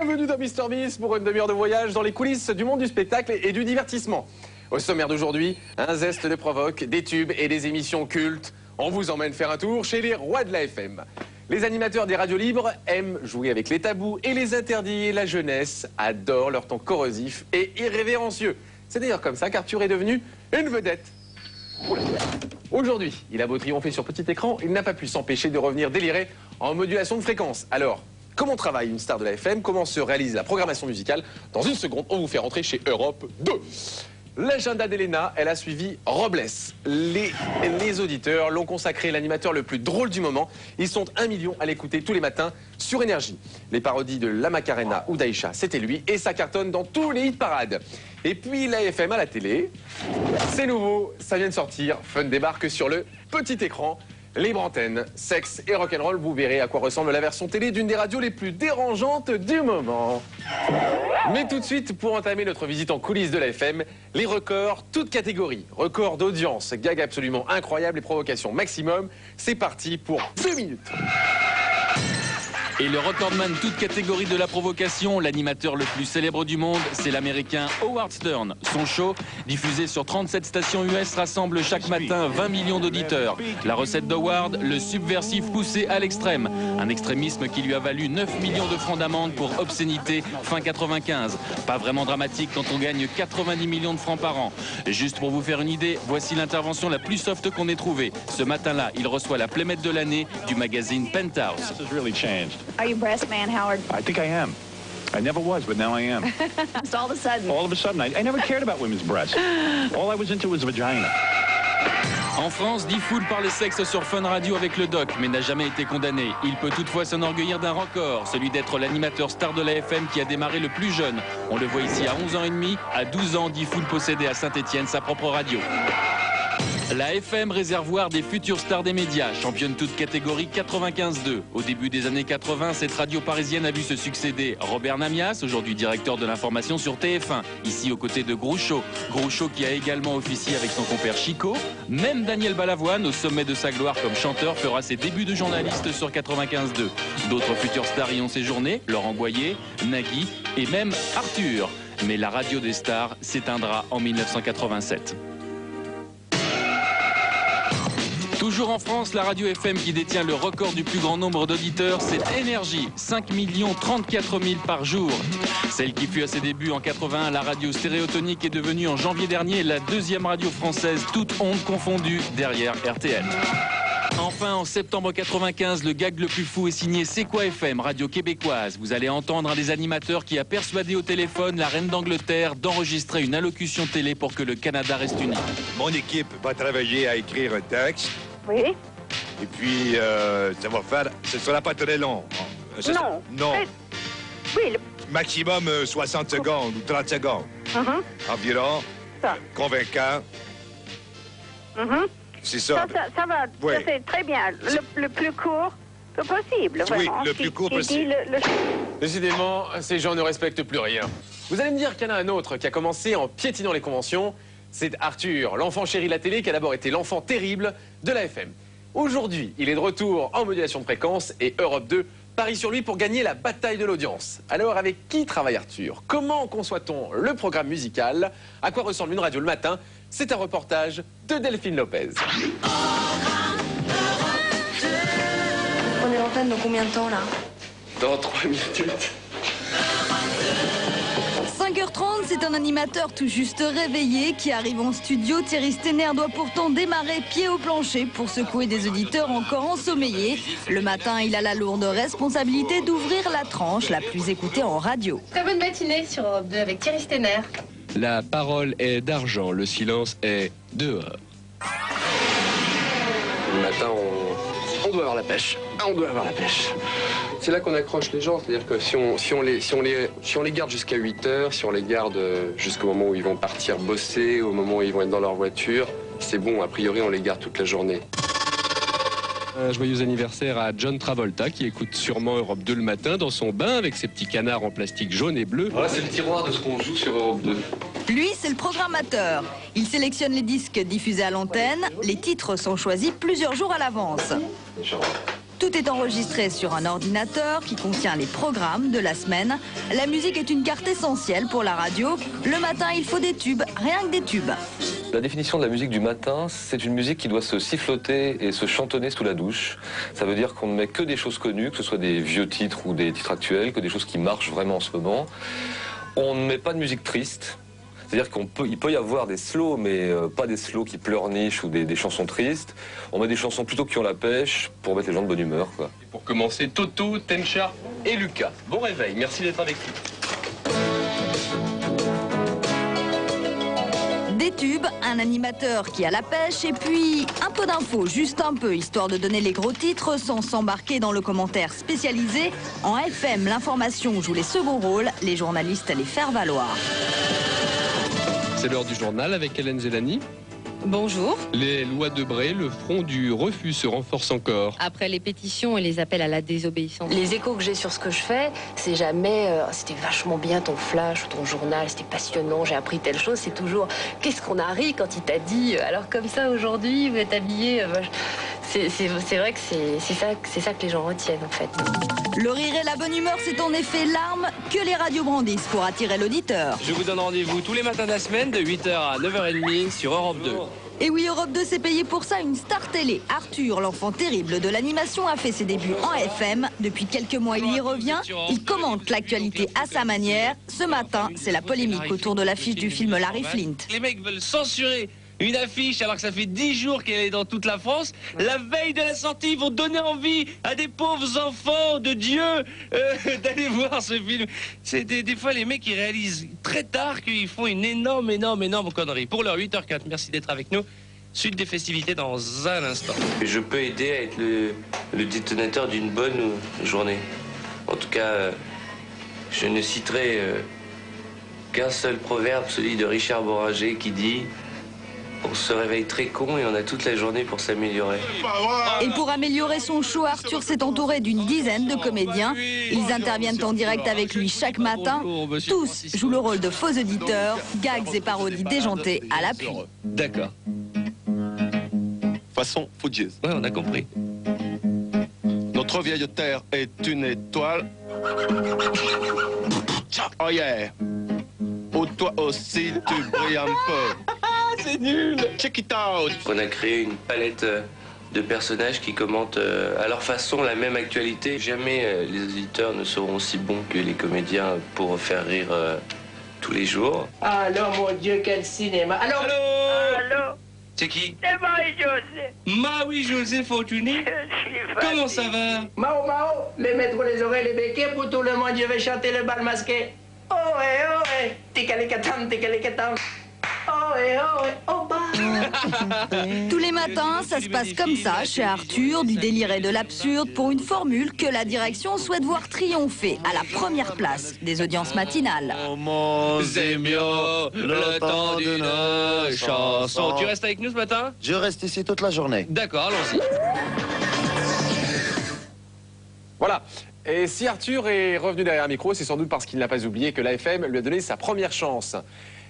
Bienvenue dans Mister Miss pour une demi-heure de voyage dans les coulisses du monde du spectacle et du divertissement. Au sommaire d'aujourd'hui, un zeste de provoque, des tubes et des émissions cultes. On vous emmène faire un tour chez les rois de la FM. Les animateurs des radios libres aiment jouer avec les tabous et les interdits. Et la jeunesse adore leur ton corrosif et irrévérencieux. C'est d'ailleurs comme ça qu'Arthur est devenu une vedette. Aujourd'hui, il a beau triompher sur petit écran, il n'a pas pu s'empêcher de revenir délirer en modulation de fréquence. Alors, comment travaille une star de la FM? Comment se réalise la programmation musicale? Dans une seconde, on vous fait rentrer chez Europe 2. L'agenda d'Elena, elle a suivi Robles. Les auditeurs l'ont consacré l'animateur le plus drôle du moment. Ils sont 1 million à l'écouter tous les matins sur Énergie. Les parodies de La Macarena ou d'Aïcha, c'était lui. Et ça cartonne dans tous les hit parades. Et puis la FM à la télé, c'est nouveau, ça vient de sortir. Fun débarque sur le petit écran. Libre antenne, sexe et rock'n'roll, vous verrez à quoi ressemble la version télé d'une des radios les plus dérangeantes du moment. Mais tout de suite, pour entamer notre visite en coulisses de la FM, les records, toutes catégories. Records d'audience, gag absolument incroyable et provocation maximum. C'est parti pour 2 minutes. Et le recordman toute catégorie de la provocation, l'animateur le plus célèbre du monde, c'est l'américain Howard Stern. Son show, diffusé sur 37 stations US, rassemble chaque matin 20 millions d'auditeurs. La recette d'Howard, le subversif poussé à l'extrême. Un extrémisme qui lui a valu 9 millions de francs d'amende pour obscénité fin 95. Pas vraiment dramatique quand on gagne 90 millions de francs par an. Juste pour vous faire une idée, voici l'intervention la plus soft qu'on ait trouvée. Ce matin-là, il reçoit la Playmate de l'année du magazine Penthouse. Are you breast man, Howard? I think I am. I never was, but now I am. Just all of a sudden. All of a sudden, I never cared about women's breasts. All I was into was vagina. En France, 10 foules par le sexe sur Fun Radio avec le doc, mais n'a jamais été condamné. Il peut toutefois s'enorgueillir d'un record, celui d'être l'animateur star de la FM qui a démarré le plus jeune. On le voit ici à 11 ans et demi, à 12 ans, 10 foules possédait à Saint-Étienne sa propre radio. La FM, réservoir des futures stars des médias, championne toute catégorie 95.2. Au début des années 80, cette radio parisienne a vu se succéder Robert Namias, aujourd'hui directeur de l'information sur TF1, ici aux côtés de Groucho. Groucho qui a également officié avec son compère Chico. Même Daniel Balavoine, au sommet de sa gloire comme chanteur, fera ses débuts de journaliste sur 95.2. D'autres futures stars y ont séjourné, Laurent Boyer, Nagui et même Arthur. Mais la radio des stars s'éteindra en 1987. Toujours en France, la radio FM qui détient le record du plus grand nombre d'auditeurs, c'est Énergie, 5 034 000 par jour. Celle qui fut à ses débuts en 81, la radio stéréotonique est devenue en janvier dernier la deuxième radio française, toute ondes confondues, derrière RTL. Enfin, en septembre 95, le gag le plus fou est signé C'est quoi FM, radio québécoise. Vous allez entendre un des animateurs qui a persuadé au téléphone la reine d'Angleterre d'enregistrer une allocution télé pour que le Canada reste uni. Mon équipe va travailler à écrire un texte. Oui. Et puis, ça va faire... Ce sera pas très long. Non. Non. Oui. Maximum 60 secondes ou 30 secondes. Environ. Ça. Convaincant. C'est ça. Ça va. Oui. Ça, c'est très bien. Le plus court que possible. Oui, vraiment. le plus court possible. Décidément, ces gens ne respectent plus rien. Vous allez me dire qu'il y en a un autre qui a commencé en piétinant les conventions. C'est Arthur, l'enfant chéri de la télé qui a d'abord été l'enfant terrible de la FM. Aujourd'hui, il est de retour en modulation de fréquence et Europe 2 parie sur lui pour gagner la bataille de l'audience. Alors, avec qui travaille Arthur? Comment conçoit-on le programme musical? À quoi ressemble une radio le matin? C'est un reportage de Delphine Lopez. On est l'antenne dans combien de temps, là? Dans 3 minutes. 5h30, c'est un animateur tout juste réveillé qui arrive en studio. Thierry Stenner doit pourtant démarrer pied au plancher pour secouer des auditeurs encore ensommeillés. Le matin, il a la lourde responsabilité d'ouvrir la tranche la plus écoutée en radio. Très bonne matinée sur Europe 2 avec Thierry Stenner. La parole est d'argent, le silence est dehors. Le matin, on doit avoir la pêche. On doit avoir la pêche. C'est là qu'on accroche les gens, c'est-à-dire que si on les garde jusqu'à 8 heures, si on les garde jusqu'au moment où ils vont partir bosser, au moment où ils vont être dans leur voiture, c'est bon, a priori on les garde toute la journée. Un joyeux anniversaire à John Travolta qui écoute sûrement Europe 2 le matin dans son bain avec ses petits canards en plastique jaune et bleu. Voilà, c'est le tiroir de ce qu'on joue sur Europe 2. Lui, c'est le programmateur. Il sélectionne les disques diffusés à l'antenne. Les titres sont choisis plusieurs jours à l'avance. Tout est enregistré sur un ordinateur qui contient les programmes de la semaine. La musique est une carte essentielle pour la radio. Le matin, il faut des tubes, rien que des tubes. La définition de la musique du matin, c'est une musique qui doit se siffloter et se chantonner sous la douche. Ça veut dire qu'on ne met que des choses connues, que ce soit des vieux titres ou des titres actuels, que des choses qui marchent vraiment en ce moment. On ne met pas de musique triste. C'est-à-dire qu'il peut y avoir des slows, mais pas des slows qui pleurnichent ou des chansons tristes. On met des chansons plutôt qui ont la pêche pour mettre les gens de bonne humeur, quoi. Et pour commencer, Toto, Tencha et Lucas. Bon réveil, merci d'être avec nous. Des tubes, un animateur qui a la pêche et puis un peu d'infos, juste un peu, histoire de donner les gros titres sans s'embarquer dans le commentaire spécialisé. En FM, l'information joue les seconds rôles, les journalistes les faire valoir. C'est l'heure du journal avec Hélène Zélani. Bonjour. Les lois de Bray, le front du refus se renforce encore. Après les pétitions et les appels à la désobéissance. Les échos que j'ai sur ce que je fais, c'est jamais c'était vachement bien ton flash ou ton journal, c'était passionnant, j'ai appris telle chose. C'est toujours qu'est-ce qu'on a ri quand il t'a dit alors comme ça aujourd'hui vous êtes habillé. C'est vrai que c'est ça que les gens retiennent en fait. Le rire et la bonne humeur, c'est en effet l'arme que les radios brandissent pour attirer l'auditeur. Je vous donne rendez-vous tous les matins de la semaine de 8h à 9h30 sur Europe 2. Et oui, Europe 2 s'est payé pour ça une star télé. Arthur, l'enfant terrible de l'animation, a fait ses débuts en FM. Depuis quelques mois, il y revient. Il commente l'actualité à sa manière. Ce matin, c'est la polémique autour de l'affiche du film Larry Flint. Les mecs veulent censurer une affiche alors que ça fait 10 jours qu'elle est dans toute la France. La veille de la sortie, ils vont donner envie à des pauvres enfants de Dieu d'aller voir ce film. C'est des fois les mecs ils réalisent très tard qu'ils font une énorme connerie. Pour l'heure 8h04, merci d'être avec nous. Suite des festivités dans un instant. Je peux aider à être le détonateur d'une bonne journée. En tout cas, je ne citerai qu'un seul proverbe, celui de Richard Boranger qui dit « On se réveille très con et on a toute la journée pour s'améliorer ». Et pour améliorer son show, Arthur s'est entouré d'une dizaine de comédiens. Ils interviennent en direct avec lui chaque matin. Tous jouent le rôle de faux auditeurs, gags et parodies déjantées à l'appui. D'accord. Façon fougieuse. Ouais, on a compris. Notre vieille terre est une étoile. Oh yeah. Oh, toi aussi, tu brilles un peu. C'est nul. Check it out. On a créé une palette de personnages qui commentent à leur façon la même actualité. Jamais les auditeurs ne seront aussi bons que les comédiens pour faire rire tous les jours. Alors, mon Dieu, quel cinéma. Allô. Allô. C'est qui? C'est Marie-José. Marie-José Fortuny. Comment ça va? Mao, les mettre les oreilles, les béquets pour tout le monde. Je vais chanter le bal masqué. Oh, eh, ticalikatam, ticalikatam. Oh, oh, bah. Tous les matins, ça se passe comme ça chez Arthur, du délire et de l'absurde pour une formule que la direction souhaite voir triompher à la première place des audiences matinales. C'est mieux le temps d'une chanson. Tu restes avec nous ce matin? Je reste ici toute la journée. D'accord, allons-y. Voilà. Et si Arthur est revenu derrière un micro, c'est sans doute parce qu'il n'a pas oublié que l'AFM lui a donné sa première chance.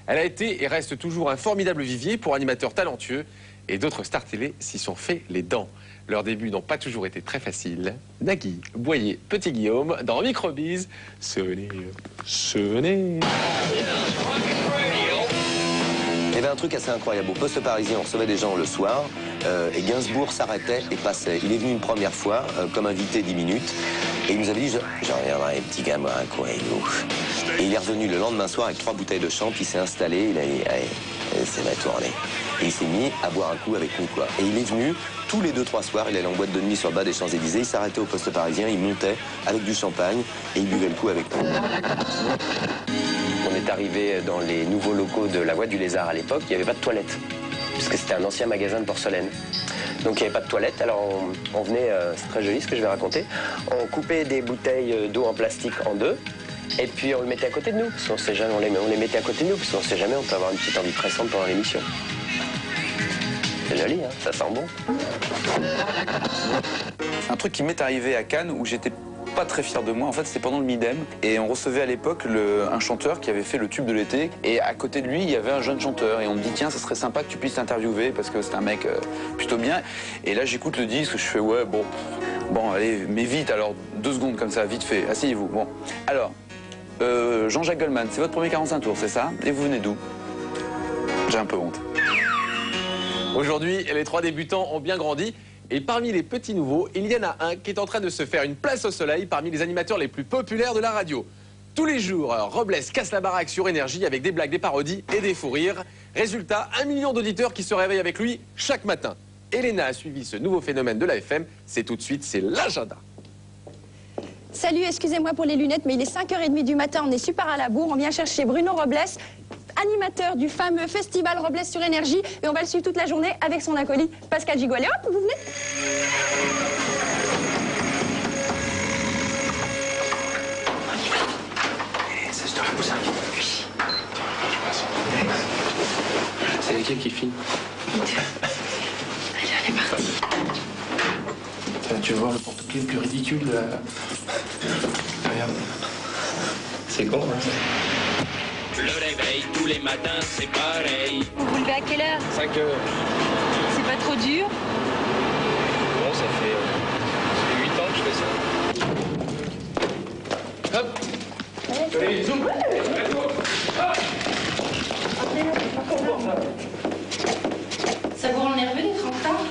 Elle a été et reste toujours un formidable vivier pour animateurs talentueux et d'autres stars télé s'y sont fait les dents. Leurs débuts n'ont pas toujours été très faciles. Nagui, Boyer, Petit Guillaume, dans Microbiz, sonnez. Il y avait un truc assez incroyable. Au Poste Parisien, on recevait des gens le soir et Gainsbourg s'arrêtait et passait. Il est venu une première fois comme invité 10 minutes et il nous avait dit « J'en reviendrai, petit gamin, quoi, et vous ?» Et il est revenu le lendemain soir avec 3 bouteilles de champ, puis il s'est installé, il a dit « Allez, c'est ma tournée ». Et il s'est mis à boire un coup avec nous, quoi. Et il est venu tous les 2-3 soirs, il allait en boîte de nuit sur le bas des Champs-Élysées, il s'arrêtait au Poste Parisien, il montait avec du champagne et il buvait le coup avec nous. On est arrivé dans les nouveaux locaux de la Voie du Lézard à l'époque, il n'y avait pas de toilette, puisque c'était un ancien magasin de porcelaine. Donc il n'y avait pas de toilette, alors on venait, c'est très joli ce que je vais raconter, on coupait des bouteilles d'eau en plastique en deux, et puis on le mettait à côté de nous, parce qu'on sait jamais, on les mettait à côté de nous, parce qu'on ne sait jamais, on peut avoir une petite envie pressante pendant l'émission. C'est joli, hein, ça sent bon. Un truc qui m'est arrivé à Cannes où j'étais pas très fier de moi. En fait, c'était pendant le Midem. Et on recevait à l'époque un chanteur qui avait fait le tube de l'été. Et à côté de lui, il y avait un jeune chanteur. Et on me dit, tiens, ça serait sympa que tu puisses t'interviewer parce que c'est un mec plutôt bien. Et là, j'écoute le disque, je fais, ouais, bon, allez, mais vite, alors 2 secondes comme ça, vite fait, asseyez-vous. Bon, alors, Jean-Jacques Goldman, c'est votre premier 45 tours, c'est ça? Et vous venez d'où? J'ai un peu honte. Aujourd'hui, les 3 débutants ont bien grandi. Et parmi les petits nouveaux, il y en a un qui est en train de se faire une place au soleil parmi les animateurs les plus populaires de la radio. Tous les jours, Robles casse la baraque sur Énergie avec des blagues, des parodies et des fous rires. Résultat, 1 million d'auditeurs qui se réveillent avec lui chaque matin. Elena a suivi ce nouveau phénomène de la FM. C'est tout de suite, c'est l'agenda. Salut, excusez-moi pour les lunettes, mais il est 5h30 du matin, on est super à la bourre. On vient chercher Bruno Robles, animateur du fameux festival Robles sur Énergie. Et on va le suivre toute la journée avec son acolyte Pascal Gigot. Allez hop, vous venez. C'est lesquels qui filment? Allez, on est parti. Tu veux voir le porte-clés le plus ridicule de la... Regarde. C'est con, hein. Le réveil tous les matins, c'est pareil. Vous vous levez à quelle heure? 5 heures. C'est pas trop dur? Bon, ça fait 8 ans que je fais ça. Hop. Allez, zoom. Ça vous rend nerveux d'être en retard?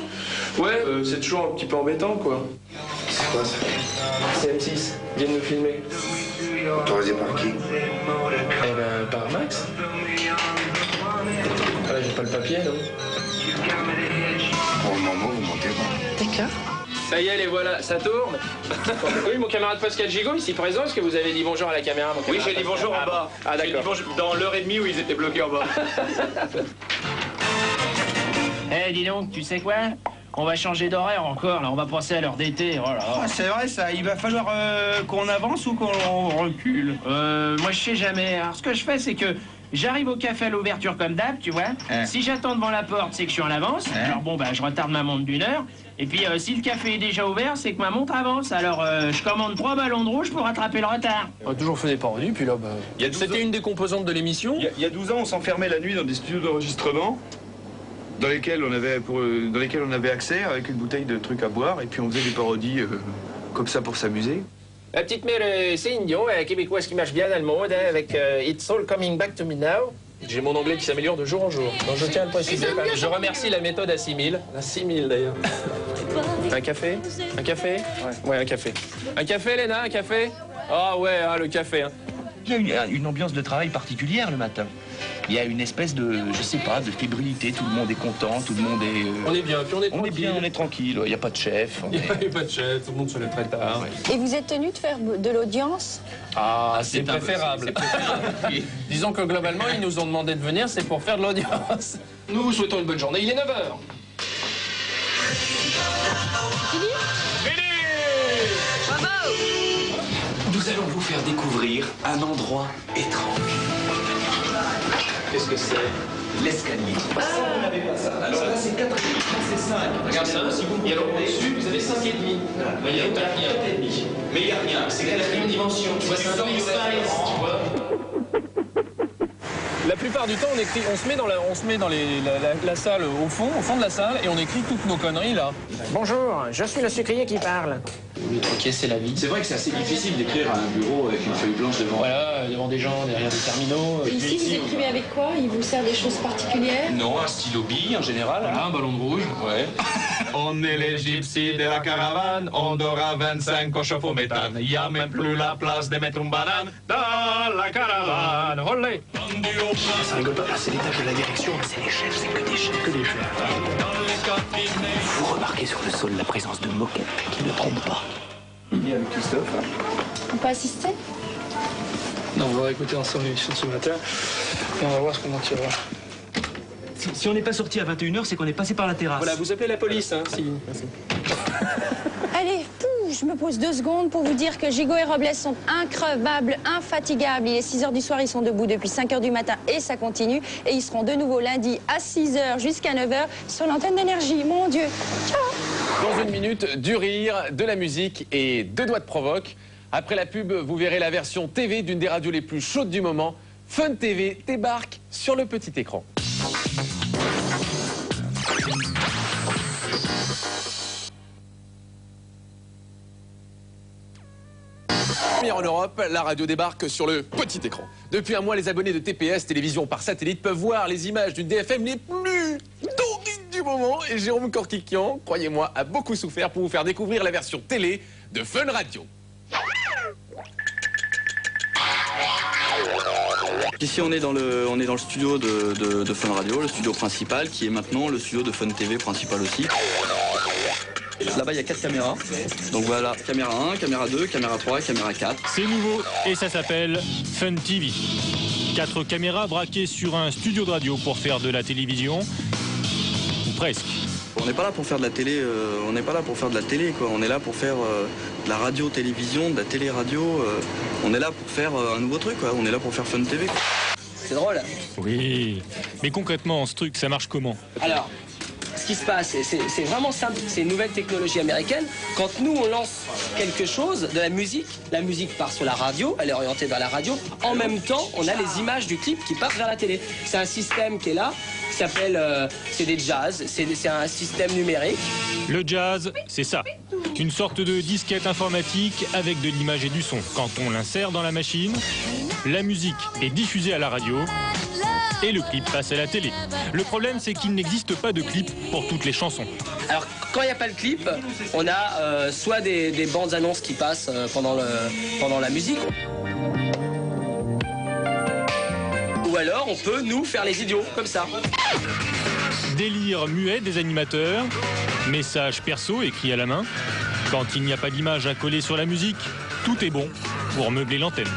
Ouais, c'est toujours un petit peu embêtant, quoi. C'est quoi ça? C'est M6, viennent nous filmer. Autorisé par qui? Eh ben, par Max. Ah, j'ai pas le papier, non? Pour le moment, vous montez pas. D'accord. Ça y est, les voilà, ça tourne. Oui, mon camarade Pascal Gigot, ici présent, est-ce que vous avez dit bonjour à la caméra, mon camarade? Oui, j'ai dit bonjour en bas. Ah, d'accord. Dans l'heure et demie où ils étaient bloqués en bas. Eh, dis donc, tu sais quoi? On va changer d'horaire encore, là, on va passer à l'heure d'été, oh là là. Ah, c'est vrai ça, il va falloir qu'on avance ou qu'on recule. Moi je sais jamais. Alors ce que je fais c'est que j'arrive au café à l'ouverture comme d'hab, tu vois. Si j'attends devant la porte, c'est que je suis en avance. Alors bon, bah je retarde ma montre d'1 heure. Et puis si le café est déjà ouvert, c'est que ma montre avance. Alors je commande 3 ballons de rouge pour rattraper le retard. On a toujours fait des parodies, puis là, bah... C'était une des composantes de l'émission. Il y a 12 ans, on s'enfermait la nuit dans des studios d'enregistrement dans lesquels on avait accès avec une bouteille de trucs à boire et puis on faisait des parodies comme ça pour s'amuser. La petite mère Céline Dion, québécoise qui marche bien dans le monde, hein, avec It's All Coming Back to Me Now. J'ai mon anglais qui s'améliore de jour en jour. Donc je tiens à le préciser. Je remercie la méthode à 6000. À 6000 d'ailleurs. Un café? Un café? Ouais, un café. Un café, Léna, un café? Ah ouais, hein, le café. Hein. Il y a une ambiance de travail particulière le matin. Il y a une espèce de, je sais pas, de fébrilité. Tout le monde est content, tout le monde est... On est bien, puis on est tranquille. On est bien, on est tranquille. Il n'y a pas de chef. Il n'y a pas de chef, tout le monde se lève très tard. Et vous êtes tenu de faire de l'audience? Ah, c'est préférable. Disons que globalement, ils nous ont demandé de venir, c'est pour faire de l'audience. Nous vous souhaitons une bonne journée. Il est 9h. Nous allons vous faire découvrir un endroit étrange. Qu'est-ce que c'est? L'escalier. Ça, vous n'avez pas ça. Alors là, c'est 4,5, c'est 5. Regardez, si vous et alors au-dessus, vous avez 5,5. Il n'y a rien. Mais il n'y a rien. C'est la 4e dimension. Tu vois, c'est un size, tu vois. La plupart du temps, on se met dans la salle au fond de la salle, et on écrit toutes nos conneries là. Bonjour, je suis le sucrier qui parle. Oui, ok, c'est la vie. C'est vrai que c'est assez difficile d'écrire à un bureau avec une feuille blanche devant. Voilà, devant des gens, derrière des terminaux. Et ici, vous écrivez avec quoi? Il vous sert des choses particulières? Non, un stylo bille en général. Voilà, un ballon de rouge. Ouais. On est les gypsies de la caravane, on dort à 25 au chauffe au méthane. Il n'y a même plus la place de mettre une banane dans la caravane. Olé! Ça rigole pas, c'est l'étage de la direction, c'est les chefs, c'est que des chefs. Que des chefs. Vous remarquez sur le sol la présence de moquettes qui ne trompent pas. Il y a Christophe. On peut assister? Non, on va écouter ensemble l'émission de ce matin et on va voir ce qu'on en tirera. Si on n'est pas sorti à 21h, c'est qu'on est passé par la terrasse. Voilà, vous appelez la police, hein, si. Merci. Allez, je me pose 2 secondes pour vous dire que Gigot et Robles sont increvables, infatigables. Il est 6h du soir, ils sont debout depuis 5h du matin et ça continue. Et ils seront de nouveau lundi à 6h jusqu'à 9h sur l'antenne d'Énergie. Mon Dieu, ciao! Dans une minute, du rire, de la musique et 2 doigts de provoque. Après la pub, vous verrez la version TV d'une des radios les plus chaudes du moment. Fun TV débarque sur le petit écran. En Europe, la radio débarque sur le petit écran. Depuis un mois, les abonnés de TPS, télévision par satellite, peuvent voir les images d'une DFM les plus torrides du moment. Et Jérôme Corquiquian, croyez-moi, a beaucoup souffert pour vous faire découvrir la version télé de Fun Radio. Ici on est dans le studio de Fun Radio, le studio principal, qui est maintenant le studio de Fun TV principal aussi. Là-bas, il y a 4 caméras. Donc voilà, caméra 1, caméra 2, caméra 3, caméra 4. C'est nouveau et ça s'appelle Fun TV. 4 caméras braquées sur un studio de radio pour faire de la télévision, ou presque. On n'est pas là pour faire de la télé, on n'est pas là pour faire de la télé, quoi. On est là pour faire de la radio-télévision, de la télé-radio. On est là pour faire un nouveau truc, quoi. On est là pour faire Fun TV. C'est drôle. Oui, mais concrètement, ce truc, ça marche comment? Alors, ce qui se passe, c'est vraiment simple, c'est une nouvelle technologie américaine. Quand nous, on lance quelque chose, de la musique part sur la radio, elle est orientée vers la radio. En même temps, on a les images du clip qui partent vers la télé. C'est un système qui est là, qui s'appelle, c'est des jazz, c'est un système numérique. Le jazz, c'est ça. Une sorte de disquette informatique avec de l'image et du son. Quand on l'insère dans la machine, la musique est diffusée à la radio et le clip passe à la télé. Le problème, c'est qu'il n'existe pas de clip pour toutes les chansons. Alors, quand il n'y a pas de clip, on a soit des bandes annonces qui passent pendant la musique, ou alors on peut nous faire les idiots, comme ça. Délire muet des animateurs, message perso écrit à la main. Quand il n'y a pas d'image à coller sur la musique, tout est bon pour meubler l'antenne.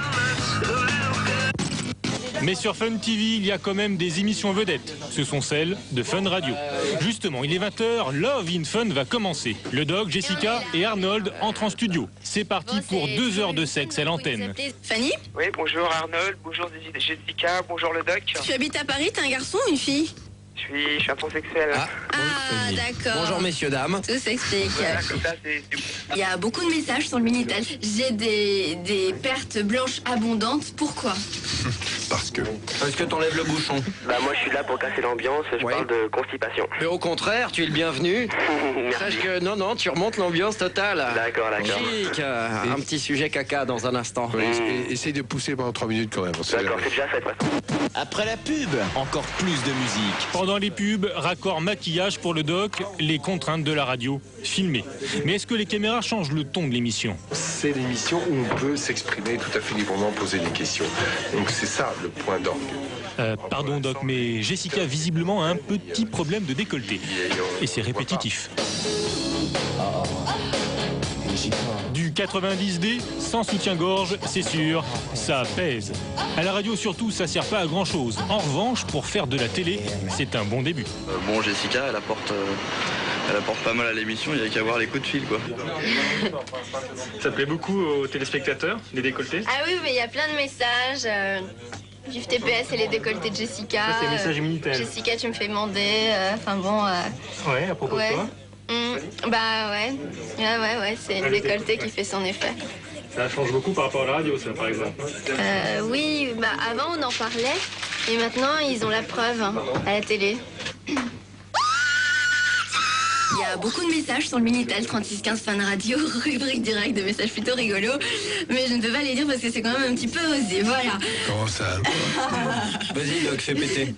Mais sur Fun TV, il y a quand même des émissions vedettes. Ce sont celles de Fun Radio. Justement, il est 20h, Love in Fun va commencer. Le Doc, Jessica et Arnold entrent en studio. C'est parti pour 2 heures de sexe à l'antenne. Fanny? Oui, bonjour Arnold, bonjour Jessica, bonjour le Doc. Tu habites à Paris, t'es un garçon ou une fille? Je suis un transsexuel. Ah, d'accord. Bonjour messieurs, dames. Tout s'explique. Voilà, comme ça, Il y a beaucoup de messages sur le Minitel. J'ai des pertes blanches abondantes. Pourquoi? Parce que t'enlèves le bouchon. Bah moi je suis là pour casser l'ambiance, je parle de constipation. Mais au contraire, tu es le bienvenu. Sache que non, tu remontes l'ambiance totale. D'accord. Chic, un petit sujet caca dans un instant. Essaye de pousser pendant 3 minutes quand même. D'accord, c'est déjà fait de toute façon. Après la pub, encore plus de musique. Pendant les pubs, raccord maquillage pour le Doc, les contraintes de la radio, filmé. Mais est-ce que les caméras changent le ton de l'émission? C'est l'émission où on peut s'exprimer tout à fait librement, poser des questions. Donc c'est ça le point d'orgue. Pardon Doc, mais Jessica visiblement a un petit problème de décolleté. Et c'est répétitif. Du 90D, sans soutien-gorge, c'est sûr, ça pèse. À la radio surtout, ça sert pas à grand-chose. En revanche, pour faire de la télé, c'est un bon début. Bon, Jessica, elle apporte pas mal à l'émission, il n'y a qu'à voir les coups de fil, quoi. Ça plaît beaucoup aux téléspectateurs, les décolletés? Ah oui, mais il y a plein de messages. Vive TPS et les décolletés de Jessica. Ça, c'est message Minitel. Jessica, tu me fais bander. Enfin bon. Ouais, à propos de toi? Bah ouais, c'est le décolleté qui fait son effet. Ça change beaucoup par rapport à la radio, ça, par exemple. Oui, bah avant on en parlait, et maintenant ils ont la preuve à la télé. Il y a beaucoup de messages sur le Minitel 3615 Fun Radio, rubrique directe de messages plutôt rigolos, mais je ne peux pas les dire parce que c'est quand même un petit peu osé, voilà. Comment ça? Vas-y Doc, fais péter.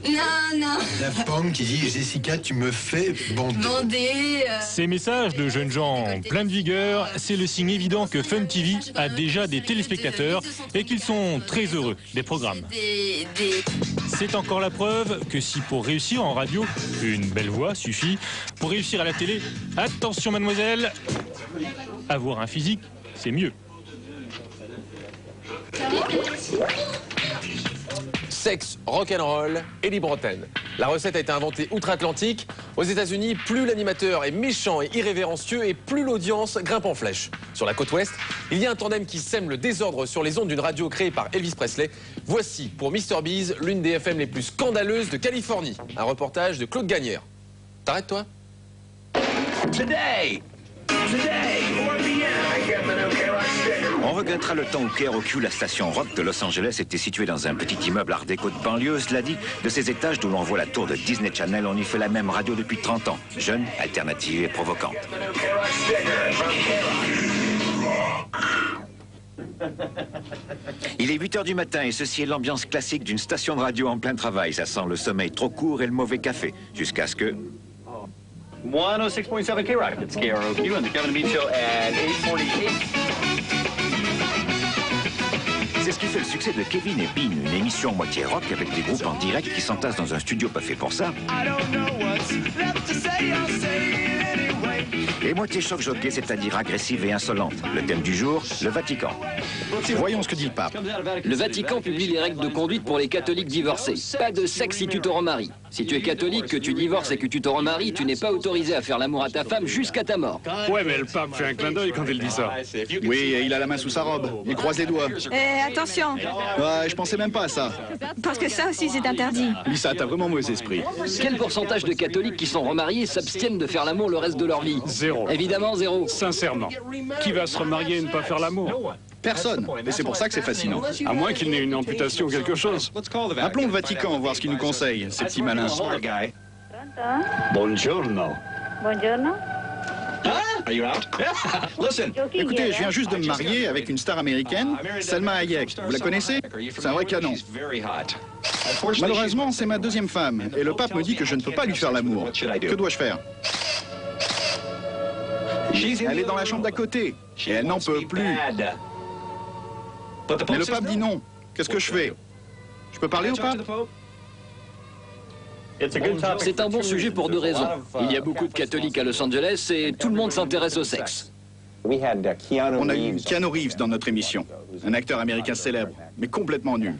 Non. La femme qui dit Jessica, tu me fais bander. Ces messages de jeunes gens plein de vigueur, c'est le signe évident que Fun TV a déjà des téléspectateurs et qu'ils sont très heureux des programmes. C'est encore la preuve que si pour réussir en radio, une belle voix suffit, pour réussir à la télé, attention mademoiselle, avoir un physique, c'est mieux. Sexe, rock'n'roll et libre antenne. La recette a été inventée outre-Atlantique. Aux États-Unis, plus l'animateur est méchant et irrévérencieux et plus l'audience grimpe en flèche. Sur la côte ouest, il y a un tandem qui sème le désordre sur les ondes d'une radio créée par Elvis Presley. Voici pour Mr. Bees l'une des FM les plus scandaleuses de Californie. Un reportage de Claude Gagnère. T'arrêtes toi? Today, 4 p.m. On regrettera le temps où KROQ, la station rock de Los Angeles, était située dans un petit immeuble art déco de banlieue. Cela dit, de ces étages d'où l'on voit la tour de Disney Channel, on y fait la même radio depuis 30 ans. Jeune, alternative et provocante. Il est 8h du matin et ceci est l'ambiance classique d'une station de radio en plein travail. Ça sent le sommeil trop court et le mauvais café. Jusqu'à ce que... 106.7 K-Rock, it's KROQ and the Kevin and Bean Show at 8:48. C'est ce qui fait le succès de Kevin et Bean, une émission moitié rock avec des groupes en direct qui s'entassent dans un studio pas fait pour ça. Et moitié choc jockey, c'est-à-dire agressive et insolente. Le thème du jour, le Vatican. Voyons ce que dit le pape. Le Vatican publie les règles de conduite pour les catholiques divorcés. Pas de sexe si tu te remaries. Si tu es catholique, que tu divorces et que tu te remaries, tu n'es pas autorisé à faire l'amour à ta femme jusqu'à ta mort. Ouais, mais le pape fait un clin d'œil quand il dit ça. Oui, et il a la main sous sa robe. Il croise les doigts. Attention. Ouais, je pensais même pas à ça. Parce que ça aussi, c'est interdit. Lisa, t'as vraiment mauvais esprit. Quel pourcentage de catholiques qui sont remariés s'abstiennent de faire l'amour le reste de leur vie? Zéro. Évidemment, zéro. Sincèrement. Qui va se remarier et ne pas faire l'amour? Personne. Et c'est pour ça que c'est fascinant. À moins qu'il n'ait une amputation ou quelque chose. Appelons le Vatican, voir ce qu'il nous conseille, ces petits malins. Buongiorno. Buongiorno. Are you out? Listen. Écoutez, je viens juste de me marier avec une star américaine, Salma Hayek. Vous la connaissez? C'est un vrai canon. Malheureusement, c'est ma deuxième femme. Et le pape me dit que je ne peux pas lui faire l'amour. Que dois-je faire? Elle est dans la chambre d'à côté. Et elle n'en peut plus. Mais le pape dit non. Qu'est-ce que je fais? Je peux parler au pape? C'est un bon sujet pour deux raisons. Il y a beaucoup de catholiques à Los Angeles et tout le monde s'intéresse au sexe. On a eu Keanu Reeves dans notre émission. Un acteur américain célèbre, mais complètement nul.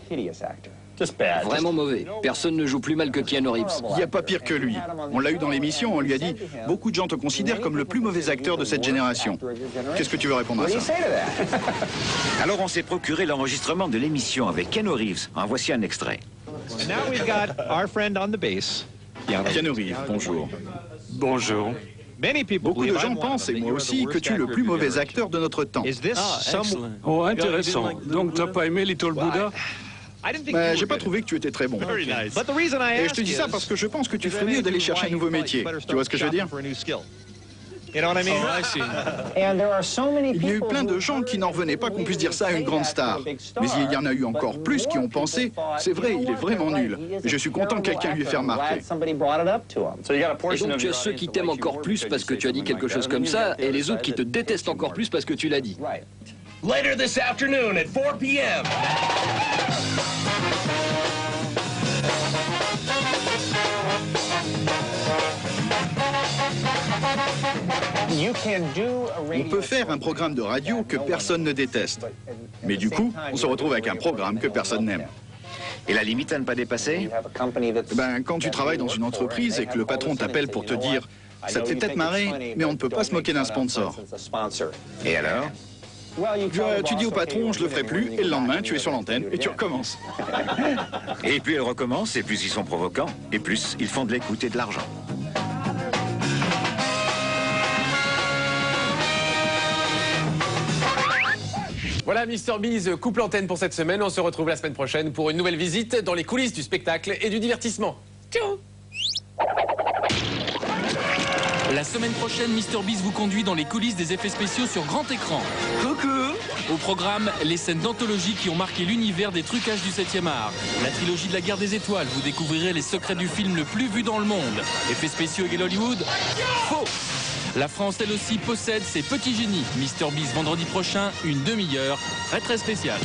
Vraiment mauvais. Personne ne joue plus mal que Keanu Reeves. Il n'y a pas pire que lui. On l'a eu dans l'émission, on lui a dit « Beaucoup de gens te considèrent comme le plus mauvais acteur de cette génération. » Qu'est-ce que tu veux répondre à ça? Alors on s'est procuré l'enregistrement de l'émission avec Keanu Reeves. En voici un extrait. Keanu Reeves, bonjour. Bonjour. Beaucoup de gens pensent, et moi aussi, que tu es le plus mauvais acteur de notre temps. Oh, intéressant. Donc t'as pas aimé Little Buddha? J'ai pas trouvé que tu étais très bon. Et je te dis ça parce que je pense que tu ferais mieux d'aller chercher un nouveau métier. Tu vois ce que je veux dire? Il y a eu plein de gens qui n'en revenaient pas qu'on puisse dire ça à une grande star. Mais il y en a eu encore plus qui ont pensé « C'est vrai, il est vraiment nul. Et je suis content que quelqu'un lui ait fait remarquer. » Et donc tu as ceux qui t'aiment encore plus parce que tu as dit quelque chose comme ça, et les autres qui te détestent encore plus parce que tu l'as dit. Later this afternoon at 4 p.m. On peut faire un programme de radio que personne ne déteste. Mais du coup, on se retrouve avec un programme que personne n'aime. Et la limite à ne pas dépasser? Quand tu travailles dans une entreprise et que le patron t'appelle pour te dire « Ça te fait peut-être marrer, mais on ne peut pas se moquer d'un sponsor. » Et alors? Tu dis au patron « Je le ferai plus » et le lendemain, tu es sur l'antenne et tu recommences. Et plus elle recommence, et plus ils sont provocants, et plus ils font de l'écoute et de l'argent. Voilà, Mr. Bees coupe l'antenne pour cette semaine. On se retrouve la semaine prochaine pour une nouvelle visite dans les coulisses du spectacle et du divertissement. Ciao! La semaine prochaine, Mr. Bees vous conduit dans les coulisses des effets spéciaux sur grand écran. Coucou! Au programme, les scènes d'anthologie qui ont marqué l'univers des trucages du 7e art. La trilogie de la guerre des étoiles, vous découvrirez les secrets du film le plus vu dans le monde. Effets spéciaux égale Hollywood? Faux! La France, elle aussi, possède ses petits génies. Mr. Bees vendredi prochain, une demi-heure très très spéciale.